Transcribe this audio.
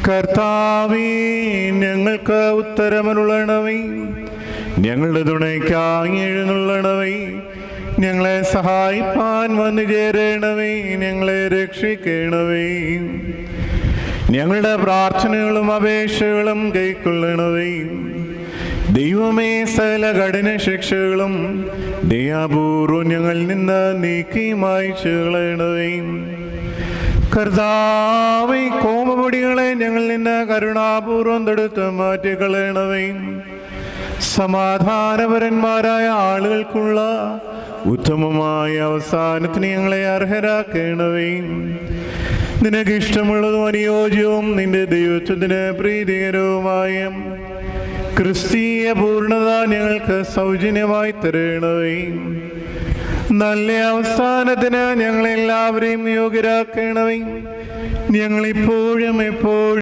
കർത്താവേ, ഞങ്ങൾക്ക് ഉത്തരമരുളണമേ. ഞങ്ങളുടെ തുണയ്ക്കായി എഴുന്നള്ളണമേ. ഞങ്ങളെ സഹായിപ്പാൻ വന്നു ചേരണമേ. ഞങ്ങളെ രക്ഷിക്കണമേ. ഞങ്ങളുടെ പ്രാർത്ഥനകളും അപേക്ഷകളും കൈക്കൊള്ളണമേ. ദൈവമേ, സകല കഠിന ശിക്ഷകളും ദയാപൂർവം ഞങ്ങളിൽ നിന്ന് നീക്കി മായ്ച്ചു കളയണമേ. കർത്താവേ, കോപപൊടികളെ ഞങ്ങളിൽ നിന്ന് കരുണാപൂർവം തടുത്ത് മാറ്റിക്കളയണമേ. സമാധാനപരന്മാരായ ആളുകൾക്കുള്ള ഉത്തമമായ അവസാനത്തിന് ഞങ്ങളെ അർഹരാക്കണമേ. നിനക്ക് ഇഷ്ടമുള്ളതും അനുയോജ്യവും നിന്റെ ദൈവത്വത്തിന് പ്രീതികരവുമായ ക്രിസ്തീയ പൂർണ്ണത ഞങ്ങൾക്ക് സൗജന്യമായി തരണമേ. നല്ല അവസാനത്തിന് ഞങ്ങളെല്ലാവരെയും യോഗ്യരാക്കണമേ. ഞങ്ങളിപ്പോഴും എപ്പോഴും